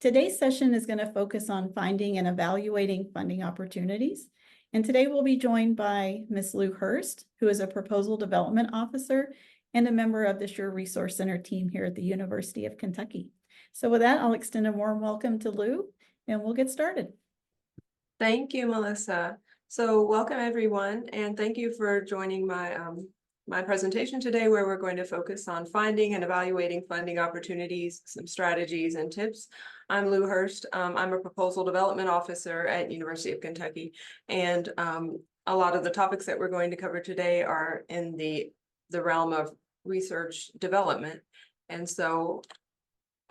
Today's session is going to focus on finding and evaluating funding opportunities. And today we'll be joined by Ms. Lou Hurst, who is a Proposal Development Officer and a member of the SuRE Resource Center team here at the University of Kentucky. So with that, I'll extend a warm welcome to Lou, and we'll get started. Thank you, Melissa. So welcome everyone, and thank you for joining my presentation today, where we're going to focus on finding and evaluating funding opportunities, some strategies and tips. I'm Lou Hurst. I'm a Proposal Development Officer at University of Kentucky, and a lot of the topics that we're going to cover today are in the realm of research development. And so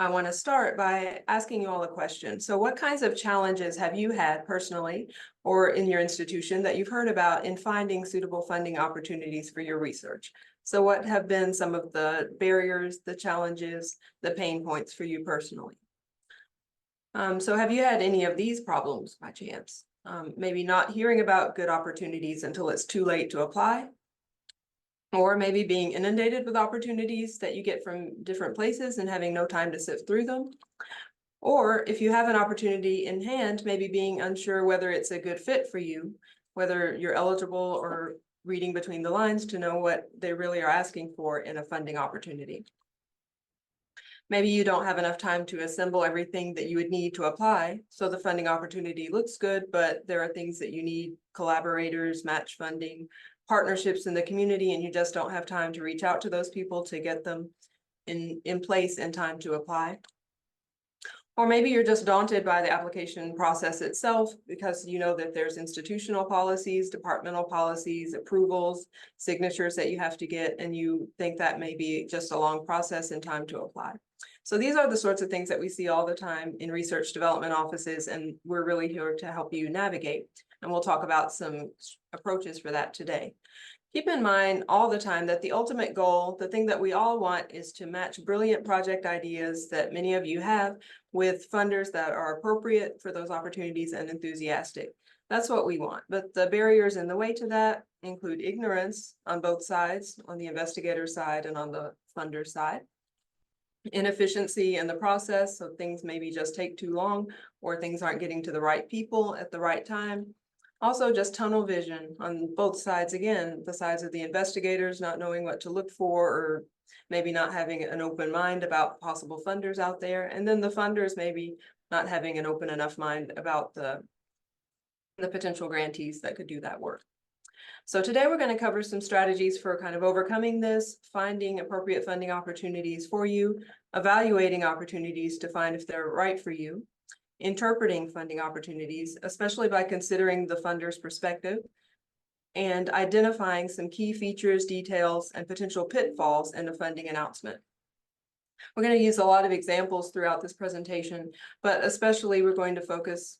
I want to start by asking you all a question. So what kinds of challenges have you had personally or in your institution that you've heard about in finding suitable funding opportunities for your research? So what have been some of the barriers, the challenges, the pain points for you personally? So have you had any of these problems by chance? Maybe not hearing about good opportunities until it's too late to apply? Or maybe being inundated with opportunities that you get from different places and having no time to sift through them. Or if you have an opportunity in hand, maybe being unsure whether it's a good fit for you, whether you're eligible or reading between the lines to know what they really are asking for in a funding opportunity. Maybe you don't have enough time to assemble everything that you would need to apply, so the funding opportunity looks good, but there are things that you need: collaborators, match funding, partnerships in the community, and you just don't have time to reach out to those people to get them in place in time to apply. Or maybe you're just daunted by the application process itself because you know that there's institutional policies, departmental policies, approvals, signatures that you have to get, and you think that may be just a long process in time to apply. So these are the sorts of things that we see all the time in research development offices, and we're really here to help you navigate. And we'll talk about some approaches for that today. Keep in mind all the time that the ultimate goal, the thing that we all want, is to match brilliant project ideas that many of you have with funders that are appropriate for those opportunities and enthusiastic. That's what we want. But the barriers in the way to that include ignorance on both sides, on the investigator side and on the funder side. Inefficiency in the process, so things maybe just take too long, or things aren't getting to the right people at the right time. Also, just tunnel vision on both sides. Again, the sides of the investigators not knowing what to look for, or maybe not having an open mind about possible funders out there, and then the funders maybe not having an open enough mind about the potential grantees that could do that work. So today we're going to cover some strategies for kind of overcoming this, finding appropriate funding opportunities for you, evaluating opportunities to find if they're right for you, interpreting funding opportunities, especially by considering the funder's perspective, and identifying some key features, details, and potential pitfalls in a funding announcement. We're going to use a lot of examples throughout this presentation, but especially we're going to focus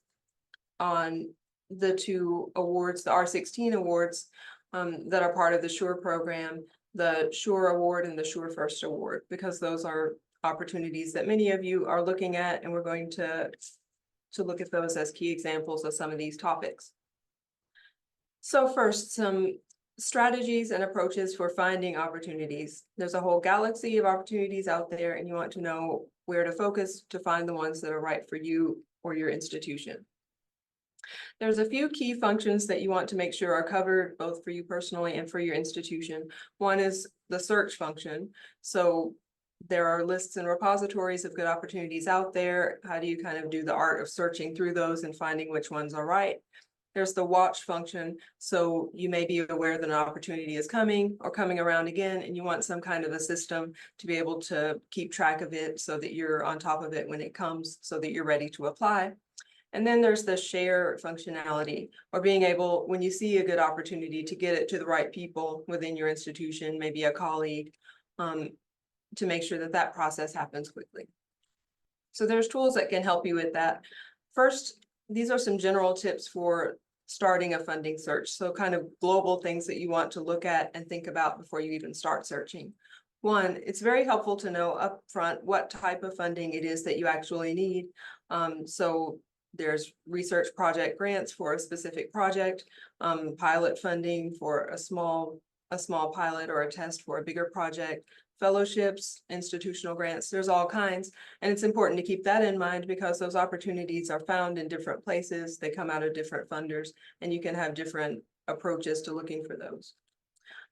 on the two awards, the R16 awards that are part of the SuRE program, the SuRE Award and the SuRE First Award, because those are opportunities that many of you are looking at, and we're going to look at those as key examples of some of these topics. So first, some strategies and approaches for finding opportunities. There's a whole galaxy of opportunities out there, and you want to know where to focus to find the ones that are right for you or your institution. There's a few key functions that you want to make sure are covered both for you personally and for your institution. One is the search function. So there are lists and repositories of good opportunities out there. How do you kind of do the art of searching through those and finding which ones are right? There's the watch function. So you may be aware that an opportunity is coming or coming around again, and you want some kind of a system to be able to keep track of it so that you're on top of it when it comes, so that you're ready to apply. And then there's the share functionality, or being able, when you see a good opportunity, to get it to the right people within your institution, maybe a colleague, to make sure that that process happens quickly. So there's tools that can help you with that. First, these are some general tips for starting a funding search. So kind of global things that you want to look at and think about before you even start searching. One, it's very helpful to know upfront what type of funding it is that you actually need. So there's research project grants for a specific project, pilot funding for a small pilot or a test for a bigger project, fellowships, institutional grants, there's all kinds. And it's important to keep that in mind because those opportunities are found in different places. They come out of different funders, and you can have different approaches to looking for those.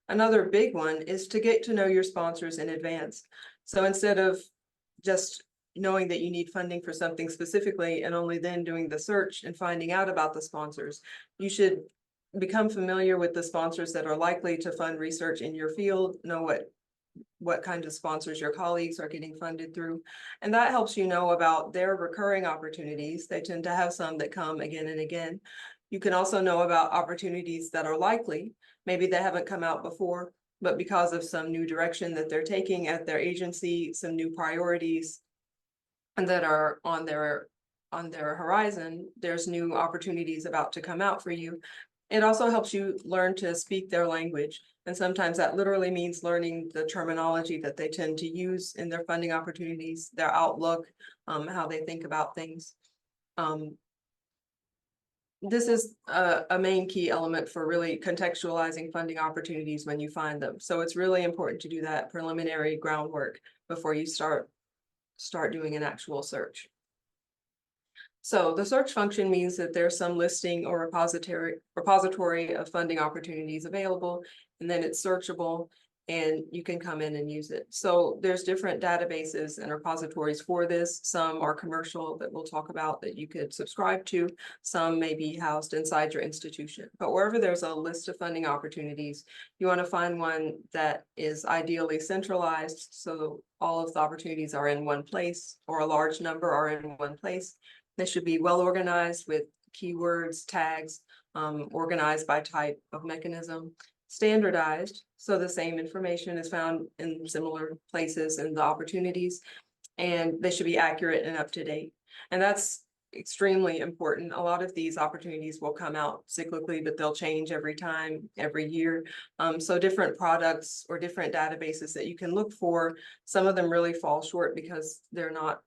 Another big one is to get to know your sponsors in advance. So instead of just knowing that you need funding for something specifically and only then doing the search and finding out about the sponsors, you should become familiar with the sponsors that are likely to fund research in your field, know what kind of sponsors your colleagues are getting funded through. And that helps you know about their recurring opportunities. They tend to have some that come again and again. You can also know about opportunities that are likely. Maybe they haven't come out before, but because of some new direction that they're taking at their agency, some new priorities and that are on their horizon, there's new opportunities about to come out for you. It also helps you learn to speak their language. And sometimes that literally means learning the terminology that they tend to use in their funding opportunities, their outlook, how they think about things. This is a main key element for really contextualizing funding opportunities when you find them. So it's really important to do that preliminary groundwork before you start doing an actual search. So the search function means that there's some listing or repository of funding opportunities available, and then it's searchable and you can come in and use it. So there's different databases and repositories for this. Some are commercial that we'll talk about that you could subscribe to. Some may be housed inside your institution. But wherever there's a list of funding opportunities, you want to find one that is ideally centralized. So all of the opportunities are in one place, or a large number are in one place. They should be well organized with keywords, tags, organized by type of mechanism, standardized, so the same information is found in similar places in the opportunities, and they should be accurate and up to date. And that's extremely important. A lot of these opportunities will come out cyclically, but they'll change every time, every year. So different products or different databases that you can look for, some of them really fall short because they're not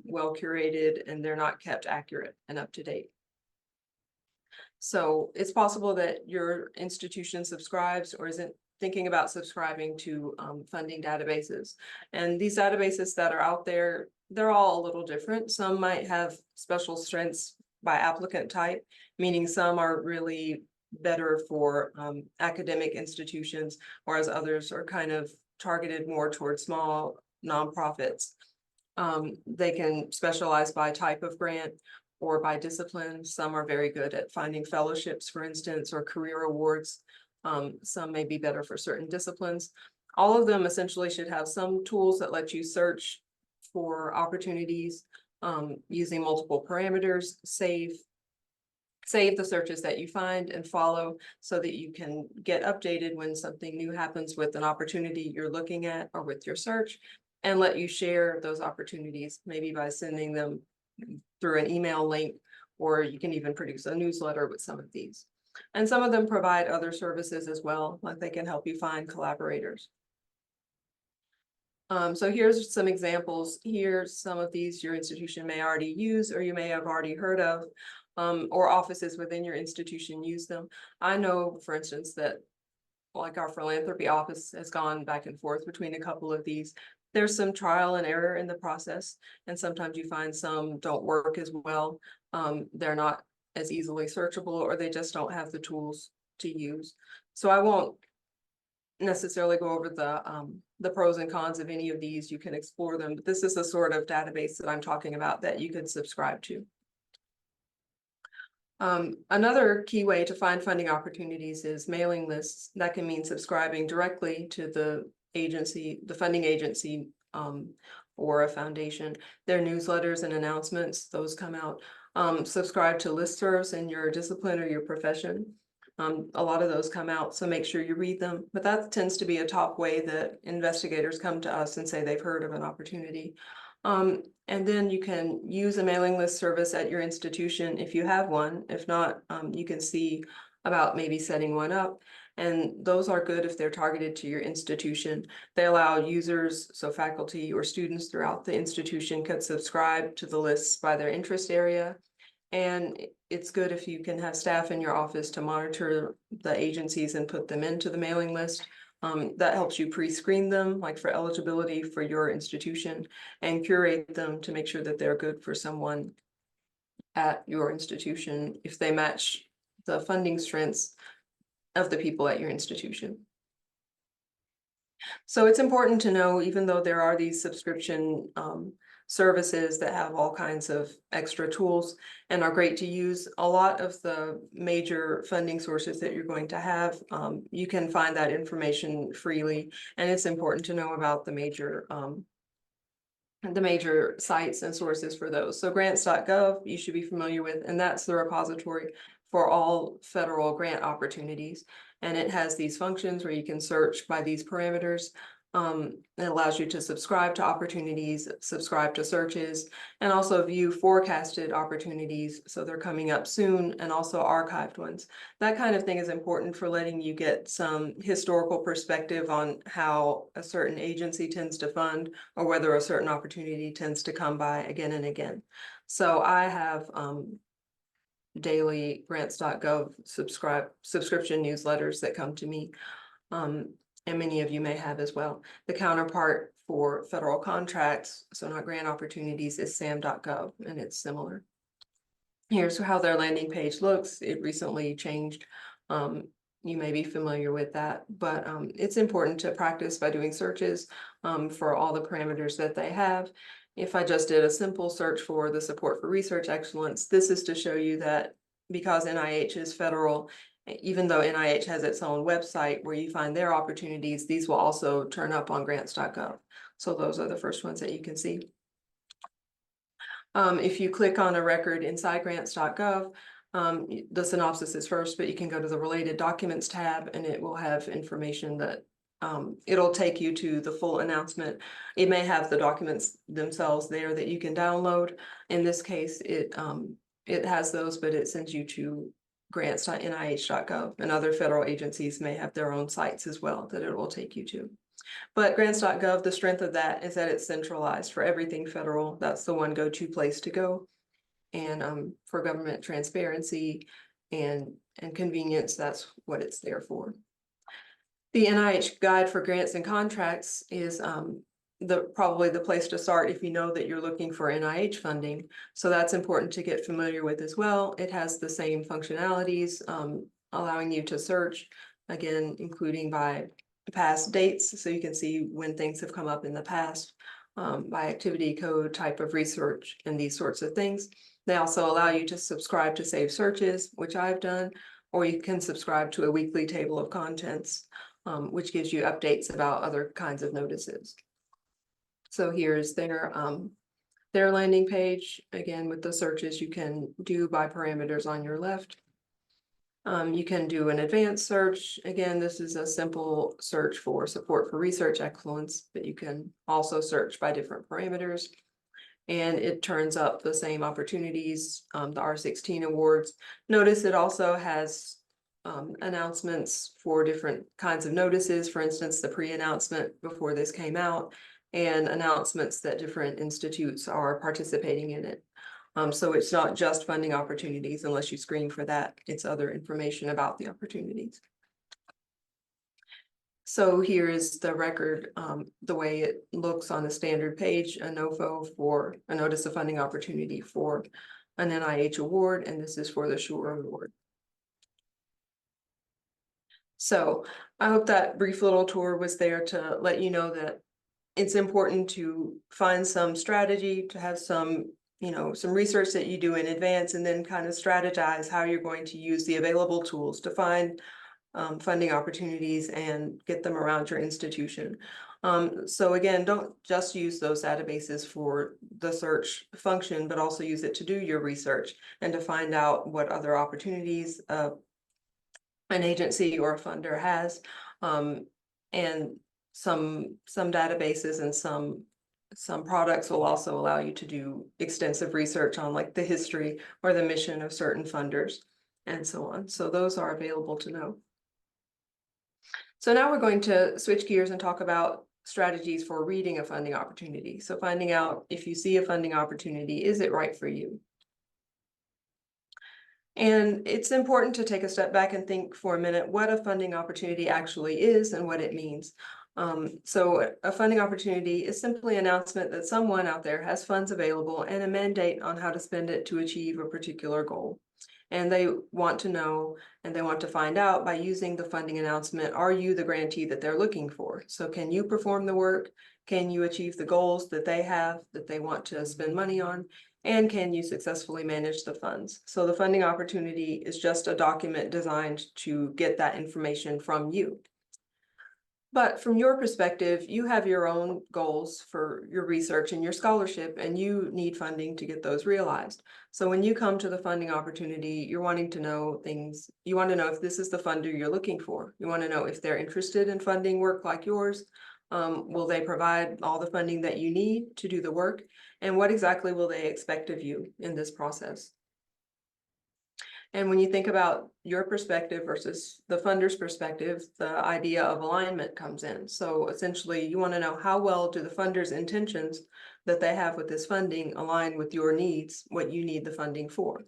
well curated and they're not kept accurate and up to date. So it's possible that your institution subscribes or isn't thinking about subscribing to funding databases. And these databases that are out there, they're all a little different. Some might have special strengths by applicant type, meaning some are really better for academic institutions, whereas others are kind of targeted more towards small nonprofits. They can specialize by type of grant or by discipline. Some are very good at finding fellowships, for instance, or career awards. Some may be better for certain disciplines. All of them essentially should have some tools that let you search for opportunities using multiple parameters, save the searches that you find and follow so that you can get updated when something new happens with an opportunity you're looking at or with your search, and let you share those opportunities, maybe by sending them through an email link, or you can even produce a newsletter with some of these. And some of them provide other services as well, like they can help you find collaborators. So here's some examples. Here's some of these your institution may already use, or you may have already heard of, or offices within your institution use them. I know, for instance, that like our philanthropy office has gone back and forth between a couple of these. There's some trial and error in the process, and sometimes you find some don't work as well. They're not as easily searchable, or they just don't have the tools to use. So I won't necessarily go over the pros and cons of any of these. You can explore them, but this is the sort of database that I'm talking about that you could subscribe to. Another key way to find funding opportunities is mailing lists. That can mean subscribing directly to the agency, the funding agency, or a foundation. Their newsletters and announcements, those come out. Subscribe to listservs in your discipline or your profession. A lot of those come out, so make sure you read them. But that tends to be a top way that investigators come to us and say they've heard of an opportunity. And then you can use a mailing list service at your institution if you have one. If not, you can see about maybe setting one up. And those are good if they're targeted to your institution. They allow users, so faculty or students throughout the institution, could subscribe to the lists by their interest area. And it's good if you can have staff in your office to monitor the agencies and put them into the mailing list, That helps you pre-screen them, like for eligibility for your institution, and curate them to make sure that they're good for someone at your institution if they match the funding strengths of the people at your institution. So it's important to know, even though there are these subscription services that have all kinds of extra tools and are great to use, a lot of the major funding sources that you're going to have, you can find that information freely, and it's important to know about the major sites and sources for those. So Grants.gov, you should be familiar with, and that's the repository for all federal grant opportunities. And it has these functions where you can search by these parameters. It allows you to subscribe to opportunities, subscribe to searches, and also view forecasted opportunities. So they're coming up soon, and also archived ones. That kind of thing is important for letting you get some historical perspective on how a certain agency tends to fund, or whether a certain opportunity tends to come by again and again. So I have daily Grants.gov subscription newsletters that come to me. And many of you may have as well. The counterpart for federal contracts, so not grant opportunities, is SAM.gov, and it's similar. Here's how their landing page looks. It recently changed. You may be familiar with that, but it's important to practice by doing searches for all the parameters that they have. If I just did a simple search for the support for research excellence, this is to show you that because NIH is federal, even though NIH has its own website where you find their opportunities, these will also turn up on Grants.gov. So those are the first ones that you can see. If you click on a record inside Grants.gov, the synopsis is first, but you can go to the related documents tab, and it will have information that it'll take you to the full announcement. It may have the documents themselves there that you can download. In this case, it has those, but it sends you to grants.nih.gov, and other federal agencies may have their own sites as well that it will take you to. But grants.gov, the strength of that is that it's centralized for everything federal. That's the one go-to place to go. And for government transparency and convenience, that's what it's there for. The NIH guide for grants and contracts is probably the place to start if you know that you're looking for NIH funding. So that's important to get familiar with as well. It has the same functionalities, allowing you to search, again, including by past dates, so you can see when things have come up in the past, by activity code, type of research, and these sorts of things. They also allow you to subscribe to saved searches, which I've done, or you can subscribe to a weekly table of contents, which gives you updates about other kinds of notices. So here's their landing page, again, with the searches you can do by parameters on your left. You can do an advanced search. Again, this is a simple search for support for research excellence, but you can also search by different parameters. And it turns up the same opportunities, the R16 awards. Notice it also has announcements for different kinds of notices, for instance, the pre-announcement before this came out, and announcements that different institutes are participating in it. So it's not just funding opportunities unless you screen for that. It's other information about the opportunities. So here is the record, the way it looks on a standard page, a NOFO for a notice of funding opportunity for an NIH award, and this is for the SuRE award. So I hope that brief little tour was there to let you know that it's important to find some strategy, to have some research that you do in advance, and then kind of strategize how you're going to use the available tools to find funding opportunities and get them around your institution. So again, don't just use those databases for the search function, but also use it to do your research and to find out what other opportunities an agency or a funder has. And some databases and some products will also allow you to do extensive research on like the history or the mission of certain funders and so on. So those are available to know. So now we're going to switch gears and talk about strategies for reading a funding opportunity. So finding out if you see a funding opportunity, is it right for you? And it's important to take a step back and think for a minute what a funding opportunity actually is and what it means. So a funding opportunity is simply an announcement that someone out there has funds available and a mandate on how to spend it to achieve a particular goal. And they want to know and they want to find out by using the funding announcement, are you the grantee that they're looking for? So can you perform the work? Can you achieve the goals that they have that they want to spend money on? And can you successfully manage the funds? So the funding opportunity is just a document designed to get that information from you. But from your perspective, you have your own goals for your research and your scholarship, and you need funding to get those realized. So when you come to the funding opportunity, you're wanting to know things. You want to know if this is the funder you're looking for. You want to know if they're interested in funding work like yours. Will they provide all the funding that you need to do the work? And what exactly will they expect of you in this process? And when you think about your perspective versus the funder's perspective, the idea of alignment comes in. So essentially, you want to know how well do the funder's intentions that they have with this funding align with your needs, what you need the funding for.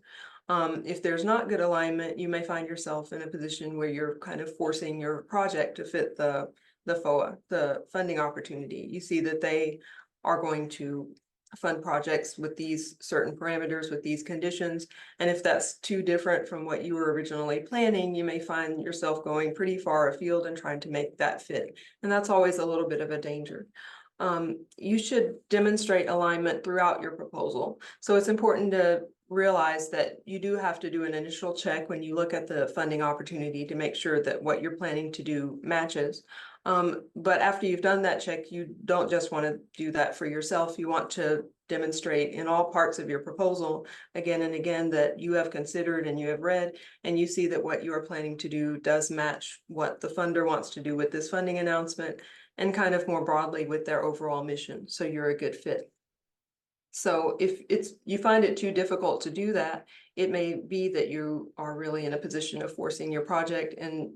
If there's not good alignment, you may find yourself in a position where you're kind of forcing your project to fit the FOA, the funding opportunity. You see that they are going to fund projects with these certain parameters, with these conditions. And if that's too different from what you were originally planning, you may find yourself going pretty far afield and trying to make that fit. And that's always a little bit of a danger. You should demonstrate alignment throughout your proposal. So it's important to realize that you do have to do an initial check when you look at the funding opportunity to make sure that what you're planning to do matches. But after you've done that check, you don't just want to do that for yourself. You want to demonstrate in all parts of your proposal again and again that you have considered and you have read and you see that what you are planning to do does match what the funder wants to do with this funding announcement and kind of more broadly with their overall mission. So you're a good fit. So if you find it too difficult to do that, it may be that you are really in a position of forcing your project, and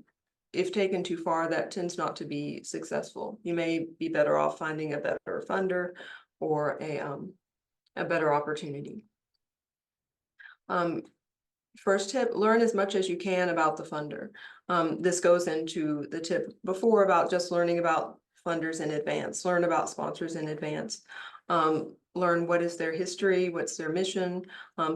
if taken too far, that tends not to be successful. You may be better off finding a better funder or a better opportunity. First tip, learn as much as you can about the funder. This goes into the tip before about just learning about funders in advance, learn about sponsors in advance. Learn what is their history, what's their mission.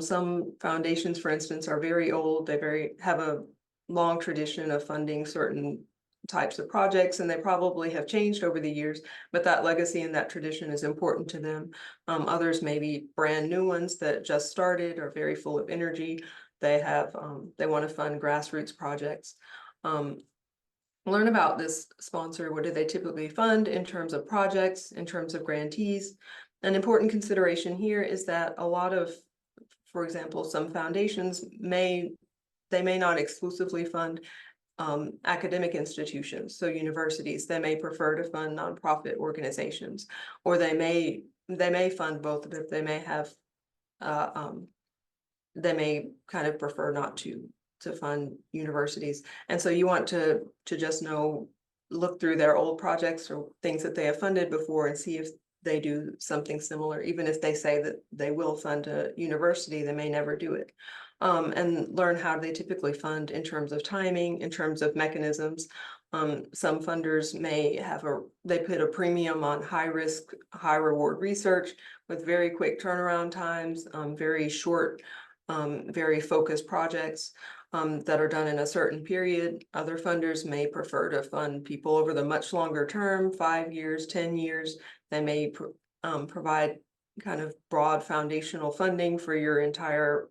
Some foundations, for instance, are very old. They have a long tradition of funding certain types of projects, and they probably have changed over the years, but that legacy and that tradition is important to them. Others may be brand new ones that just started, are very full of energy. They want to fund grassroots projects. Learn about this sponsor. What do they typically fund in terms of projects, in terms of grantees? An important consideration here is that a lot of, for example, some foundations may not exclusively fund academic institutions, so universities. They may prefer to fund nonprofit organizations, or they may fund both, but they may have they may kind of prefer not to fund universities. And so you want to just look through their old projects or things that they have funded before and see if they do something similar. Even if they say that they will fund a university, they may never do it. And learn how they typically fund in terms of timing, in terms of mechanisms. Some funders they put a premium on high risk, high reward research with very quick turnaround times, very short, very focused projects that are done in a certain period. Other funders may prefer to fund people over the much longer term, 5 years, 10 years. They may provide kind of broad foundational funding for your entire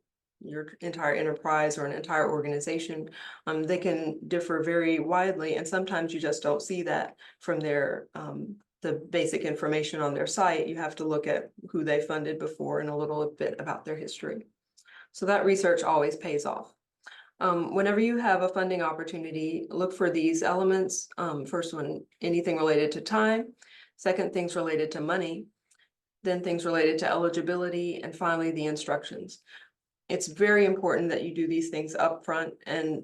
enterprise or an entire organization. They can differ very widely, and sometimes you just don't see that from their the basic information on their site. You have to look at who they funded before and a little bit about their history. So that research always pays off. Whenever you have a funding opportunity, look for these elements. First one, anything related to time. Second, things related to money. Then things related to eligibility. And finally, the instructions. It's very important that you do these things up front and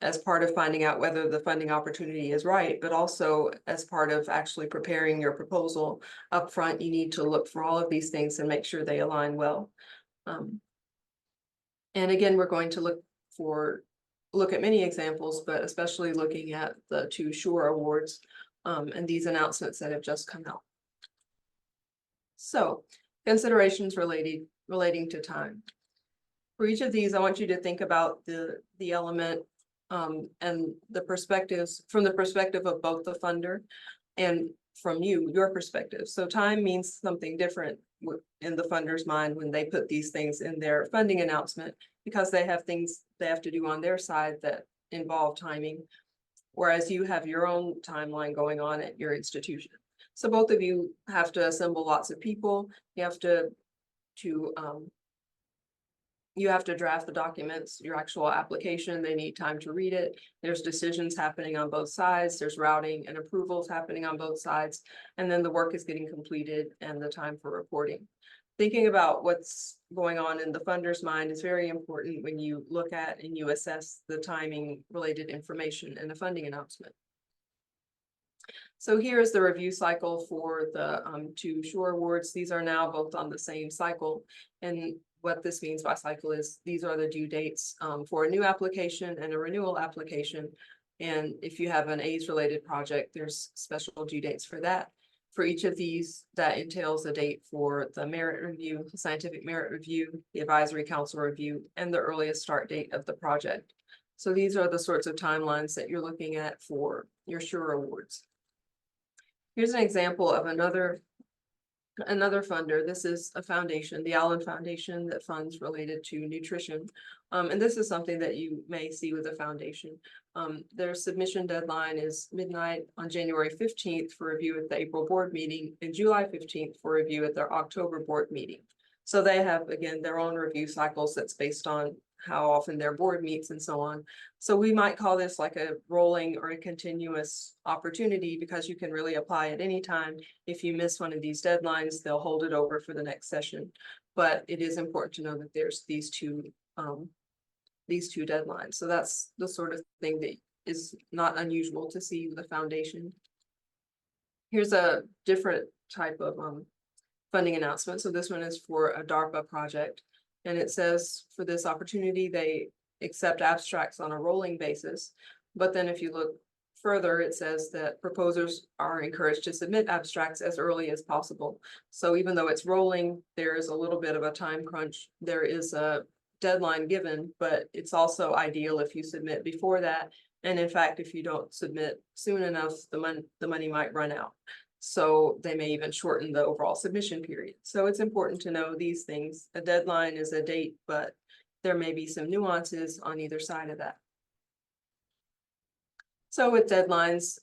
as part of finding out whether the funding opportunity is right, but also as part of actually preparing your proposal up front, you need to look for all of these things and make sure they align well. And again, we're going to look at many examples, but especially looking at the 2 SuRE awards and these announcements that have just come out. So considerations relating to time. For each of these, I want you to think about the element and the perspectives from the perspective of both the funder and from your perspective. So time means something different in the funder's mind when they put these things in their funding announcement, because they have things they have to do on their side that involve timing, whereas you have your own timeline going on at your institution. So both of you have to assemble lots of people. You have to draft the documents, your actual application. They need time to read it. There's decisions happening on both sides. There's routing and approvals happening on both sides. And then the work is getting completed and the time for reporting. Thinking about what's going on in the funder's mind is very important when you look at and you assess the timing related information in a funding announcement. So here is the review cycle for the 2 SuRE awards. These are now both on the same cycle. And what this means by cycle is these are the due dates for a new application and a renewal application. And if you have an AIDS related project, there's special due dates for that. For each of these, that entails a date for the merit review, the scientific merit review, the advisory council review, and the earliest start date of the project. So these are the sorts of timelines that you're looking at for your SuRE awards. Here's an example of another funder. This is a foundation, the Allen Foundation, that funds related to nutrition. And this is something that you may see with a foundation. Their submission deadline is midnight on January 15th for review at the April board meeting and July 15th for review at their October board meeting. So they have, again, their own review cycles that's based on how often their board meets and so on. So we might call this like a rolling or a continuous opportunity, because you can really apply at any time. If you miss one of these deadlines, they'll hold it over for the next session. But it is important to know that there's these two deadlines. So that's the sort of thing that is not unusual to see with a foundation. Here's a different type of funding announcement. So this one is for a DARPA project. And it says for this opportunity, they accept abstracts on a rolling basis. But then if you look further, it says that proposers are encouraged to submit abstracts as early as possible. So even though it's rolling, there is a little bit of a time crunch. There is a deadline given, but it's also ideal if you submit before that. And in fact, if you don't submit soon enough, the money might run out. So they may even shorten the overall submission period. So it's important to know these things. A deadline is a date, but there may be some nuances on either side of that. So with deadlines,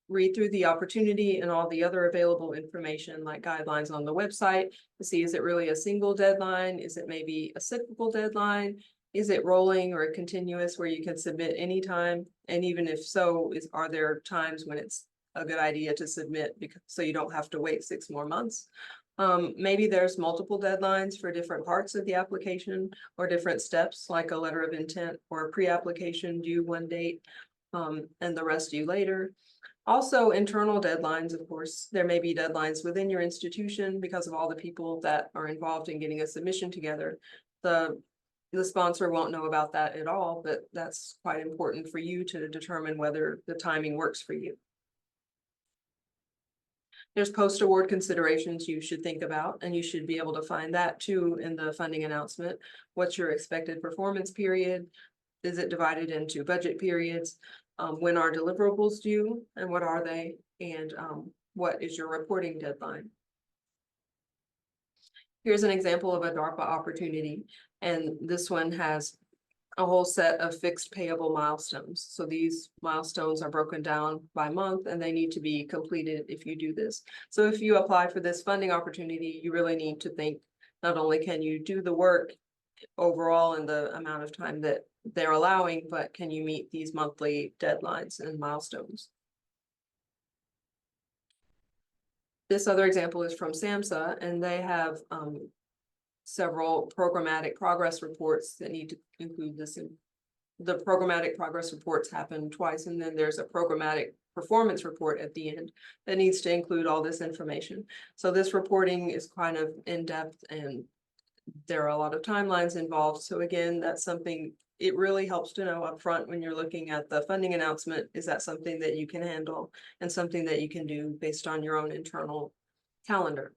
read through the opportunity and all the other available information like guidelines on the website to see, is it really a single deadline? Is it maybe a cyclical deadline? Is it rolling or continuous where you can submit anytime? And even if so, are there times when it's a good idea to submit so you don't have to wait 6 more months? Maybe there's multiple deadlines for different parts of the application or different steps, like a letter of intent or a pre-application due one date and the rest due later. Also, internal deadlines, of course, there may be deadlines within your institution because of all the people that are involved in getting a submission together. The sponsor won't know about that at all, but that's quite important for you to determine whether the timing works for you. There's post-award considerations you should think about, and you should be able to find that too in the funding announcement. What's your expected performance period? Is it divided into budget periods? When are deliverables due and what are they? And what is your reporting deadline? Here's an example of a DARPA opportunity, and this one has a whole set of fixed payable milestones. So these milestones are broken down by month and they need to be completed if you do this. So if you apply for this funding opportunity, you really need to think, not only can you do the work overall in the amount of time that they're allowing, but can you meet these monthly deadlines and milestones? This other example is from SAMHSA, and they have several programmatic progress reports that need to include this. The programmatic progress reports happen twice, and then there's a programmatic performance report at the end that needs to include all this information. So this reporting is kind of in depth, and there are a lot of timelines involved. So again, that's something, it really helps to know upfront when you're looking at the funding announcement, is that something that you can handle and something that you can do based on your own internal calendar.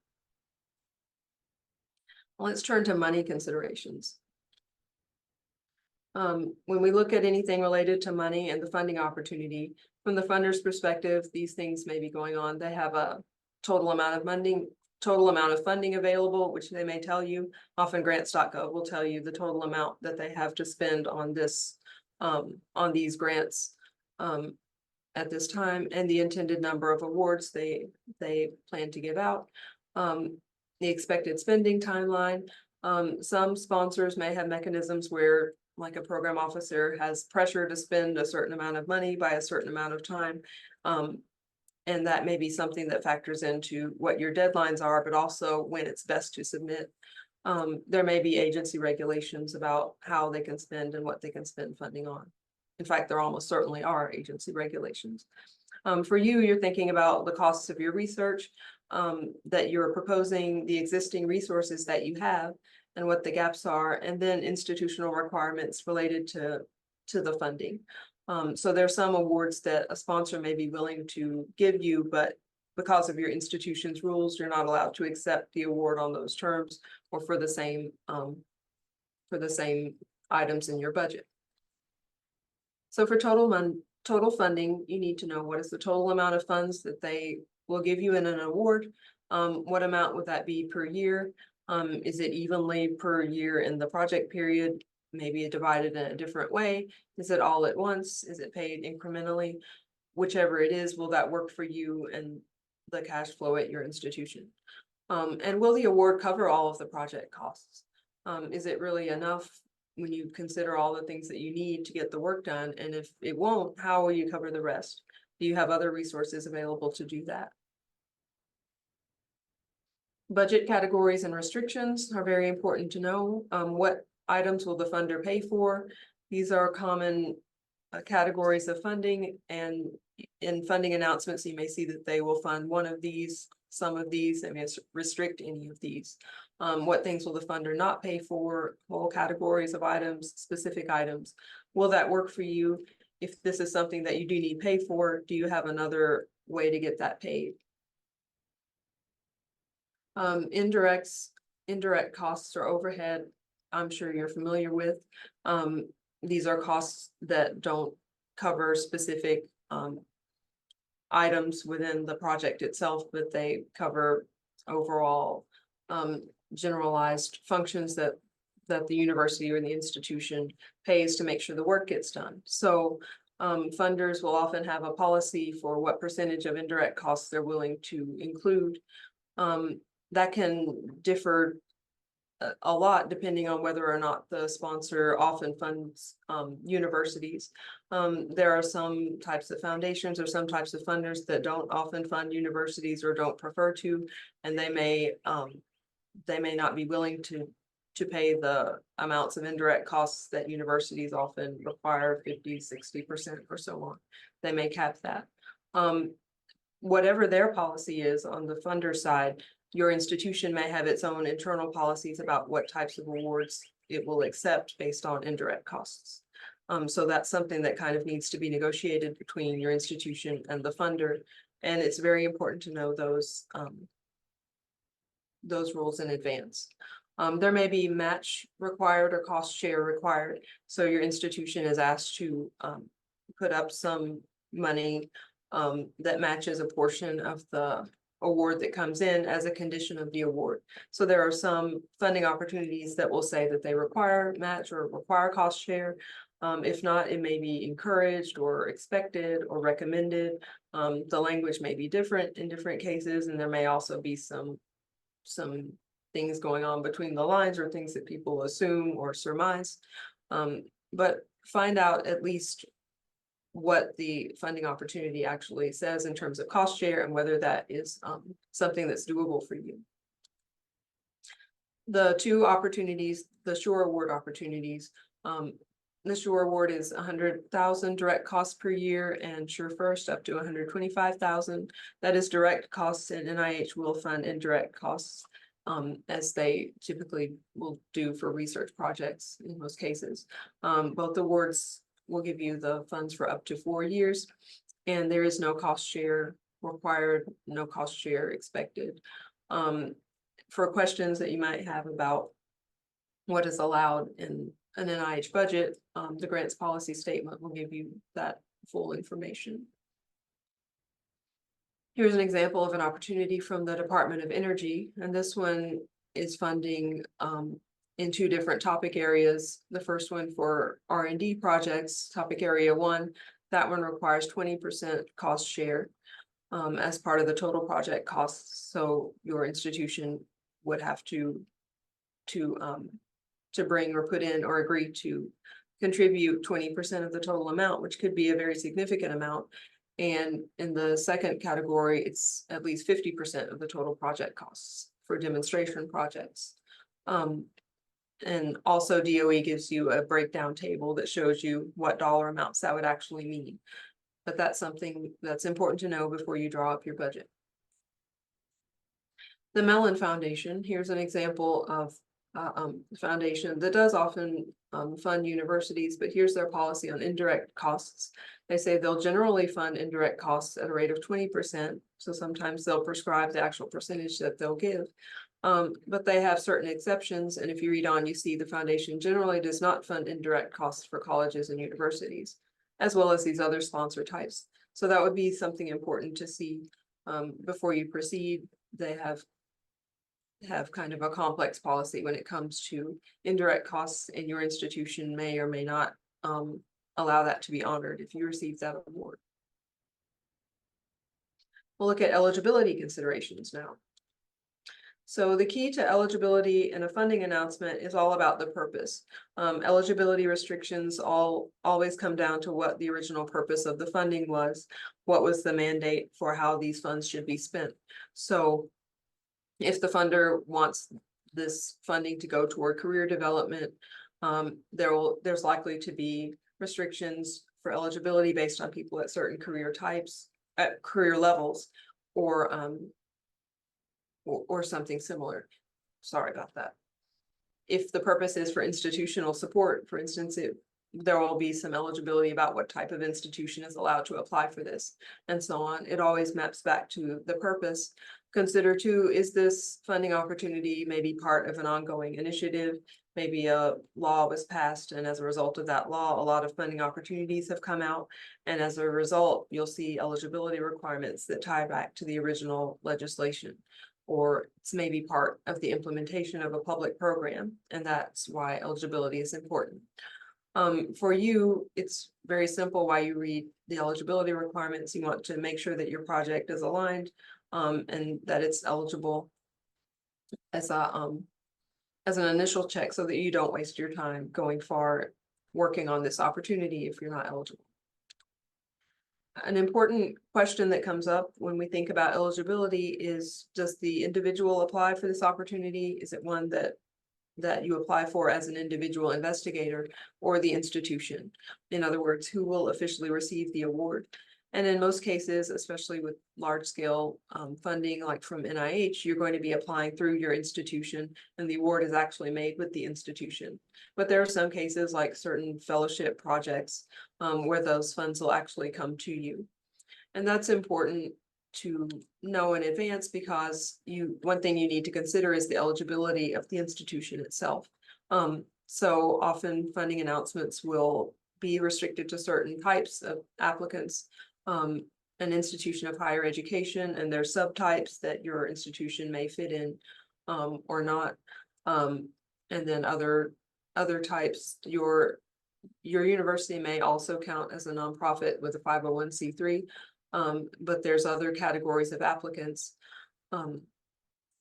Let's turn to money considerations. When we look at anything related to money and the funding opportunity, from the funder's perspective, these things may be going on. They have a total amount of funding available, which they may tell you. Often Grants.gov will tell you the total amount that they have to spend on this, on these grants at this time, and the intended number of awards they plan to give out, the expected spending timeline. Some sponsors may have mechanisms where, like a program officer has pressure to spend a certain amount of money by a certain amount of time. And that may be something that factors into what your deadlines are, but also when it's best to submit. There may be agency regulations about how they can spend and what they can spend funding on. In fact, there almost certainly are agency regulations. For you, you're thinking about the costs of your research, that you're proposing, the existing resources that you have, and what the gaps are, and then institutional requirements related to the funding. So there's some awards that a sponsor may be willing to give you, but because of your institution's rules, you're not allowed to accept the award on those terms or for the same items in your budget. So for total funding, you need to know what is the total amount of funds that they will give you in an award. What amount would that be per year? Is it evenly per year in the project period? Maybe divided in a different way? Is it all at once? Is it paid incrementally? Whichever it is, will that work for you and the cash flow at your institution? And will the award cover all of the project costs? Is it really enough when you consider all the things that you need to get the work done? And if it won't, how will you cover the rest? Do you have other resources available to do that? Budget categories and restrictions are very important to know. What items will the funder pay for? These are common categories of funding, and in funding announcements, you may see that they will fund one of these, some of these, they may restrict any of these. What things will the funder not pay for? Whole categories of items, specific items. Will that work for you? If this is something that you do need pay for, do you have another way to get that paid? Indirect costs or overhead, I'm sure you're familiar with. These are costs that don't cover specific items within the project itself, but they cover overall generalized functions that the university or the institution pays to make sure the work gets done. So funders will often have a policy for what percentage of indirect costs they're willing to include. That can differ a lot depending on whether or not the sponsor often funds universities. There are some types of foundations or some types of funders that don't often fund universities or don't prefer to, and they may not be willing to pay the amounts of indirect costs that universities often require, 50–60% or so on. They may cap that. Whatever their policy is on the funder side, your institution may have its own internal policies about what types of awards it will accept based on indirect costs. So that's something that kind of needs to be negotiated between your institution and the funder. And it's very important to know those rules in advance. There may be match required or cost share required. So your institution is asked to put up some money that matches a portion of the award that comes in as a condition of the award. So there are some funding opportunities that will say that they require match or require cost share. If not, it may be encouraged or expected or recommended. The language may be different in different cases, and there may also be some things going on between the lines or things that people assume or surmise. But find out at least what the funding opportunity actually says in terms of cost share and whether that is something that's doable for you. The two opportunities, the SuRE award opportunities, the SuRE award is 100,000 direct costs per year, and SuRE First up to 125,000. That is direct costs, and NIH will fund indirect costs. as they typically will do for research projects in most cases. Both awards will give you the funds for up to 4 years, and there is no cost share required, no cost share expected. For questions that you might have about what is allowed in an NIH budget, the grants policy statement will give you that full information. Here's an example of an opportunity from the Department of Energy, and this one is funding in 2 different topic areas. The first one for R&D projects, topic area 1, that one requires 20% cost share as part of the total project costs. So your institution would have to bring or put in or agree to contribute 20% of the total amount, which could be a very significant amount. And in the second category, it's at least 50% of the total project costs for demonstration projects. And also DOE gives you a breakdown table that shows you what dollar amounts that would actually mean. But that's something that's important to know before you draw up your budget. The Mellon Foundation, here's an example of foundation that does often fund universities, but here's their policy on indirect costs. They say they'll generally fund indirect costs at a rate of 20%. So sometimes they'll prescribe the actual percentage that they'll give. But they have certain exceptions. And if you read on, you see the foundation generally does not fund indirect costs for colleges and universities, as well as these other sponsor types. So that would be something important to see before you proceed. They have kind of a complex policy when it comes to indirect costs, and your institution may or may not allow that to be honored if you receive that award. We'll look at eligibility considerations now. So the key to eligibility in a funding announcement is all about the purpose. Eligibility restrictions always come down to what the original purpose of the funding was, what was the mandate for how these funds should be spent. So if the funder wants this funding to go toward career development, there's likely to be restrictions for eligibility based on people at certain career types, at career levels, or something similar. Sorry about that. If the purpose is for institutional support, for instance, there will be some eligibility about what type of institution is allowed to apply for this, and so on. It always maps back to the purpose. Consider too, is this funding opportunity maybe part of an ongoing initiative? Maybe a law was passed, and as a result of that law, a lot of funding opportunities have come out. And as a result, you'll see eligibility requirements that tie back to the original legislation. Or it's maybe part of the implementation of a public program, and that's why eligibility is important. For you, it's very simple why you read the eligibility requirements. You want to make sure that your project is aligned and that it's eligible as an initial check, so that you don't waste your time going far working on this opportunity if you're not eligible. An important question that comes up when we think about eligibility is, does the individual apply for this opportunity? Is it one that you apply for as an individual investigator, or the institution? In other words, who will officially receive the award? And in most cases, especially with large scale funding like from NIH, you're going to be applying through your institution, and the award is actually made with the institution. But there are some cases like certain fellowship projects where those funds will actually come to you. And that's important to know in advance, because one thing you need to consider is the eligibility of the institution itself. So often funding announcements will be restricted to certain types of applicants. An institution of higher education, and there's subtypes that your institution may fit in or not. And then other types, your university may also count as a nonprofit with a 501c3. But there's other categories of applicants. And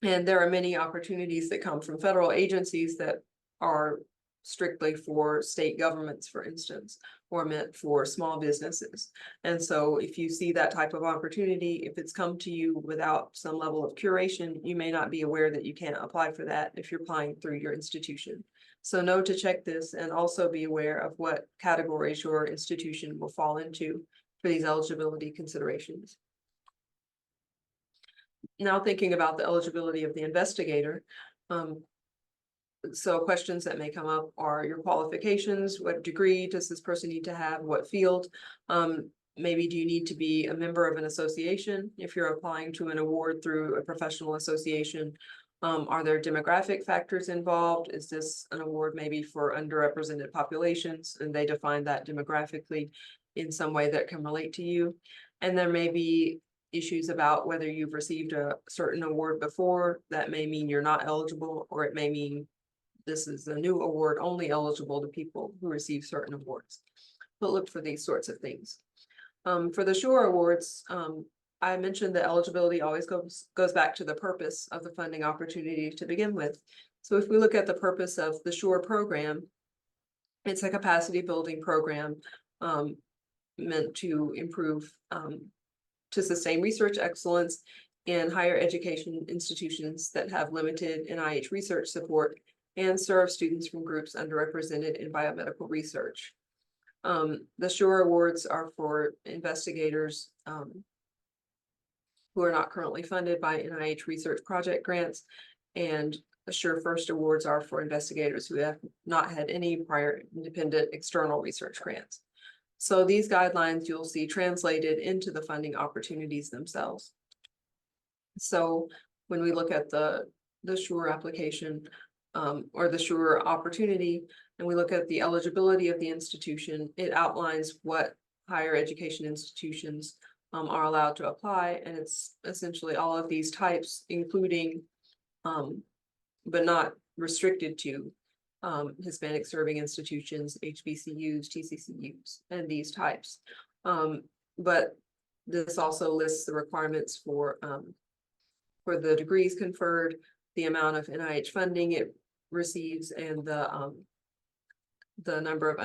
there are many opportunities that come from federal agencies that are strictly for state governments, for instance, or meant for small businesses. And so if you see that type of opportunity, if it's come to you without some level of curation, you may not be aware that you can't apply for that if you're applying through your institution. So know to check this, and also be aware of what categories your institution will fall into for these eligibility considerations. Now thinking about the eligibility of the investigator. So questions that may come up are your qualifications, what degree does this person need to have, what field? Maybe do you need to be a member of an association if you're applying to an award through a professional association? Are there demographic factors involved? Is this an award maybe for underrepresented populations and they define that demographically in some way that can relate to you? And there may be issues about whether you've received a certain award before. That may mean you're not eligible, or it may mean this is a new award only eligible to people who receive certain awards. But look for these sorts of things. For the SuRE awards, I mentioned that eligibility always goes back to the purpose of the funding opportunity to begin with. So if we look at the purpose of the SuRE program, it's a capacity building program meant to improve, to sustain research excellence in higher education institutions that have limited NIH research support and serve students from groups underrepresented in biomedical research. The SuRE awards are for investigators who are not currently funded by NIH research project grants, and the SuRE First awards are for investigators who have not had any prior independent external research grants. So these guidelines you'll see translated into the funding opportunities themselves. So when we look at the SuRE application or the SuRE opportunity, and we look at the eligibility of the institution, it outlines what higher education institutions are allowed to apply, and it's essentially all of these types, including but not restricted to Hispanic serving institutions, HBCUs, TCCUs, and these types. But this also lists the requirements for the degrees conferred, the amount of NIH funding it receives, and the number of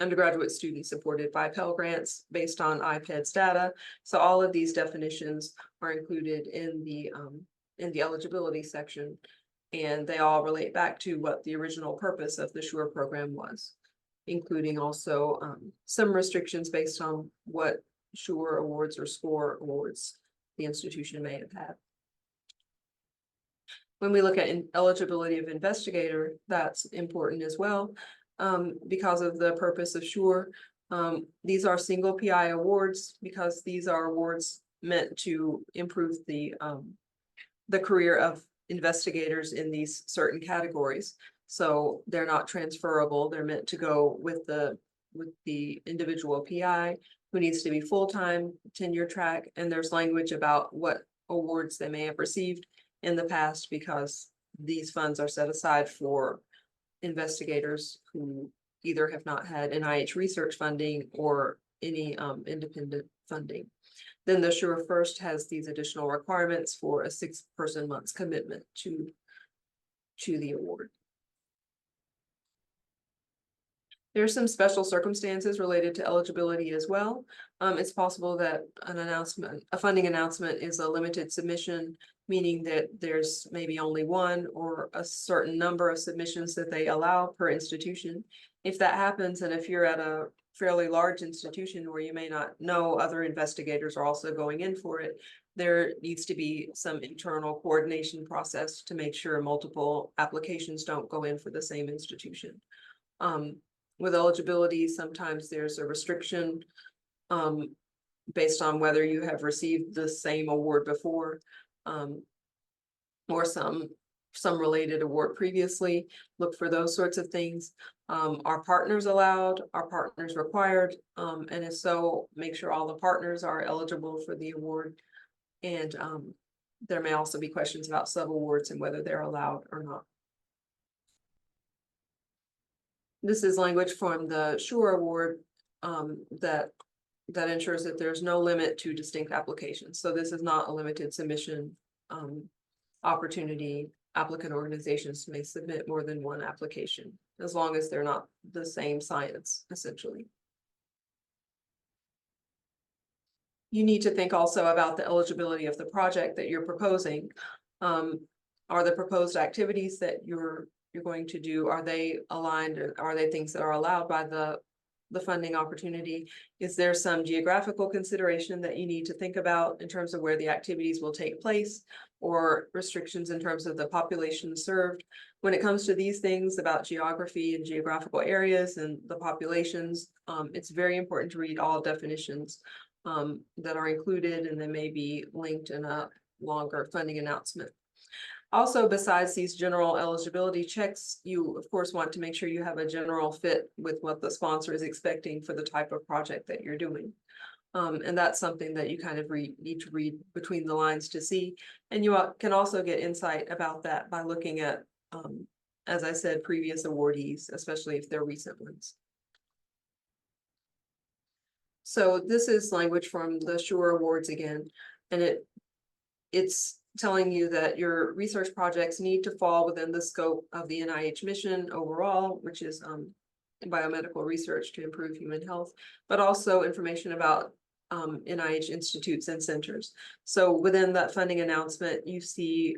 undergraduate students supported by Pell Grants based on IPEDS data. So all of these definitions are included in the eligibility section, and they all relate back to what the original purpose of the SuRE program was, including also some restrictions based on what SuRE awards or SCORE awards the institution may have had. When we look at eligibility of investigator, that's important as well, because of the purpose of SuRE. These are single PI awards because these are awards meant to improve the career of investigators in these certain categories. So they're not transferable. They're meant to go with the individual PI who needs to be full-time, tenure track, and there's language about what awards they may have received in the past, because these funds are set aside for investigators who either have not had NIH research funding or any independent funding. Then the SuRE First has these additional requirements for a 6-person months commitment to the award. There are some special circumstances related to eligibility as well. It's possible that a funding announcement is a limited submission, meaning that there's maybe only one or a certain number of submissions that they allow per institution. If that happens, and if you're at a fairly large institution where you may not know other investigators are also going in for it, there needs to be some internal coordination process to make sure multiple applications don't go in for the same institution. With eligibility, sometimes there's a restriction based on whether you have received the same award before or some related award previously. Look for those sorts of things. Are partners allowed? Are partners required? And if so, make sure all the partners are eligible for the award. And there may also be questions about subawards and whether they're allowed or not. This is language from the SuRE award that ensures that there's no limit to distinct applications. So this is not a limited submission opportunity. Applicant organizations may submit more than one application, as long as they're not the same science, essentially. You need to think also about the eligibility of the project that you're proposing. Are the proposed activities that you're going to do, are they aligned, or are they things that are allowed by the the funding opportunity? Is there some geographical consideration that you need to think about in terms of where the activities will take place, or restrictions in terms of the population served? When it comes to these things about geography and geographical areas and the populations, it's very important to read all definitions that are included, and they may be linked in a longer funding announcement. Also, besides these general eligibility checks, you of course want to make sure you have a general fit with what the sponsor is expecting for the type of project that you're doing. And that's something that you kind of need to read between the lines to see. And you can also get insight about that by looking at, as I said, previous awardees, especially if they're recent ones. So this is language from the SuRE Awards again, and it's telling you that your research projects need to fall within the scope of the NIH mission overall, which is biomedical research to improve human health, but also information about NIH institutes and centers. So within that funding announcement, you see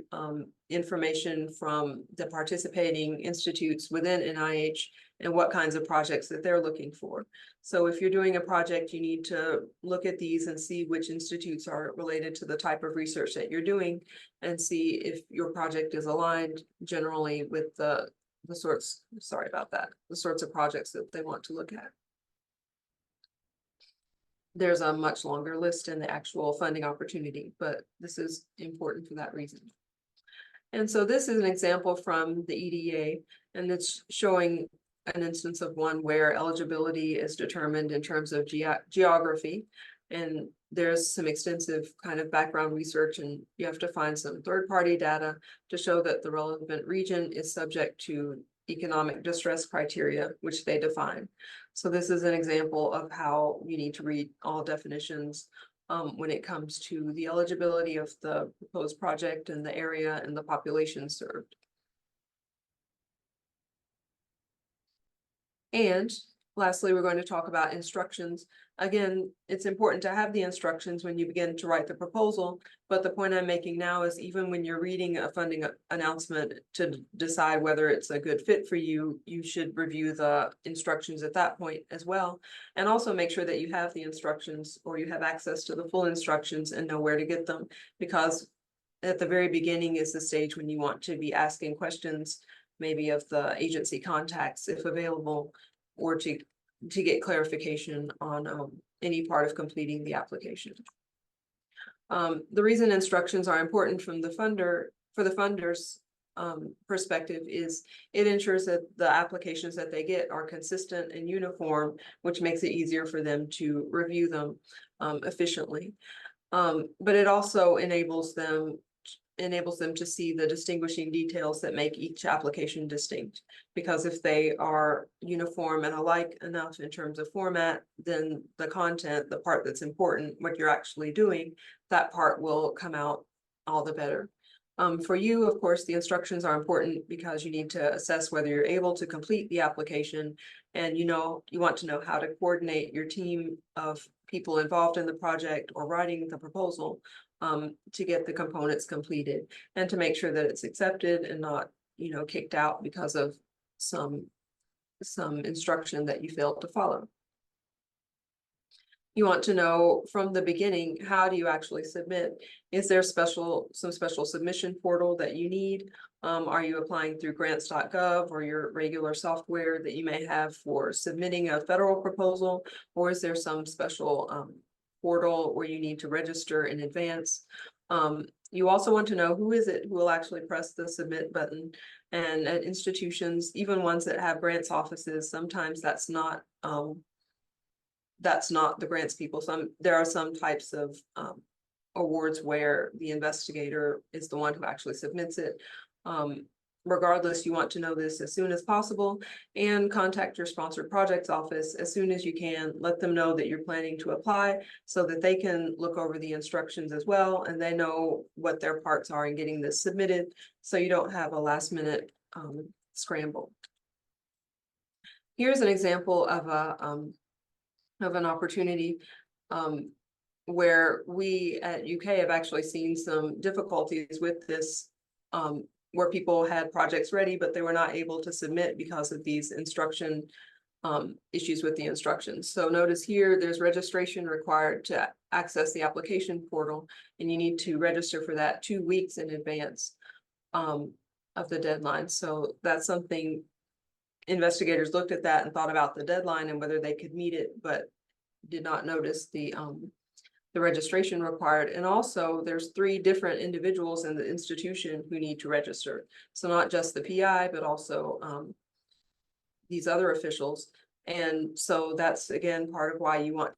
information from the participating institutes within NIH and what kinds of projects that they're looking for. So if you're doing a project, you need to look at these and see which institutes are related to the type of research that you're doing, and see if your project is aligned generally with the sorts of projects that they want to look at. There's a much longer list in the actual funding opportunity, but this is important for that reason. And so this is an example from the EDA, and it's showing an instance of one where eligibility is determined in terms of geography. And there's some extensive kind of background research, and you have to find some third-party data to show that the relevant region is subject to economic distress criteria, which they define. So this is an example of how you need to read all definitions when it comes to the eligibility of the proposed project and the area and the population served. And lastly, we're going to talk about instructions. Again, it's important to have the instructions when you begin to write the proposal, but the point I'm making now is even when you're reading a funding announcement to decide whether it's a good fit for you, you should review the instructions at that point as well. And also make sure that you have the instructions, or you have access to the full instructions and know where to get them, because at the very beginning is the stage when you want to be asking questions, maybe of the agency contacts if available, or to get clarification on any part of completing the application. The reason instructions are important from the funder's perspective is it ensures that the applications that they get are consistent and uniform, which makes it easier for them to review them efficiently. But it also enables them to see the distinguishing details that make each application distinct. Because if they are uniform and alike enough in terms of format, then the content, the part that's important, what you're actually doing, that part will come out all the better. For you, of course, the instructions are important because you need to assess whether you're able to complete the application, and you want to know how to coordinate your team of people involved in the project or writing the proposal to get the components completed, and to make sure that it's accepted and not, kicked out because of some instruction that you failed to follow. You want to know from the beginning, how do you actually submit? Is there some special submission portal that you need? Are you applying through Grants.gov or your regular software that you may have for submitting a federal proposal? Or is there some special portal where you need to register in advance? You also want to know who is it who will actually press the submit button. And at institutions, even ones that have grants offices, sometimes that's not the grants people. There are some types of awards where the investigator is the one who actually submits it. Regardless, you want to know this as soon as possible, and contact your sponsored projects office as soon as you can. Let them know that you're planning to apply so that they can look over the instructions as well, and they know what their parts are in getting this submitted, so you don't have a last minute scramble. Here's an example of an opportunity where we at UK have actually seen some difficulties with this, where people had projects ready, but they were not able to submit because of these instruction issues with the instructions. So notice here, there's registration required to access the application portal, and you need to register for that 2 weeks in advance of the deadline. So that's something investigators looked at that and thought about the deadline and whether they could meet it, but did not notice the registration required. And also there's 3 different individuals in the institution who need to register. So not just the PI, but also these other officials. And so that's again part of why you want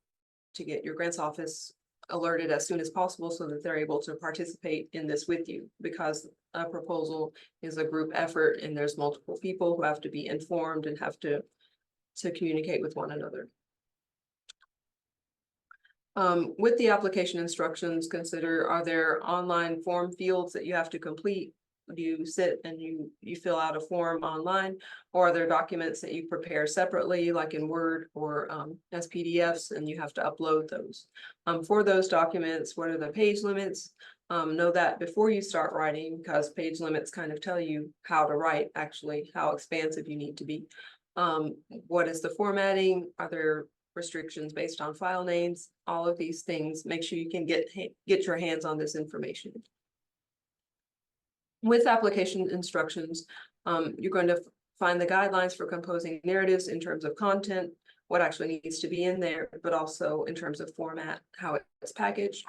to get your grants office alerted as soon as possible so that they're able to participate in this with you, because a proposal is a group effort and there's multiple people who have to be informed and have to communicate with one another. With the application instructions, consider, are there online form fields that you have to complete? Do you sit and you fill out a form online, or are there documents that you prepare separately, like in Word or as PDFs, and you have to upload those? For those documents, what are the page limits? Know that before you start writing, because page limits kind of tell you how to write, actually, how expansive you need to be. What is the formatting? Are there restrictions based on file names? All of these things, make sure you can get your hands on this information. With application instructions, you're going to find the guidelines for composing narratives in terms of content, what actually needs to be in there, but also in terms of format, how it's packaged.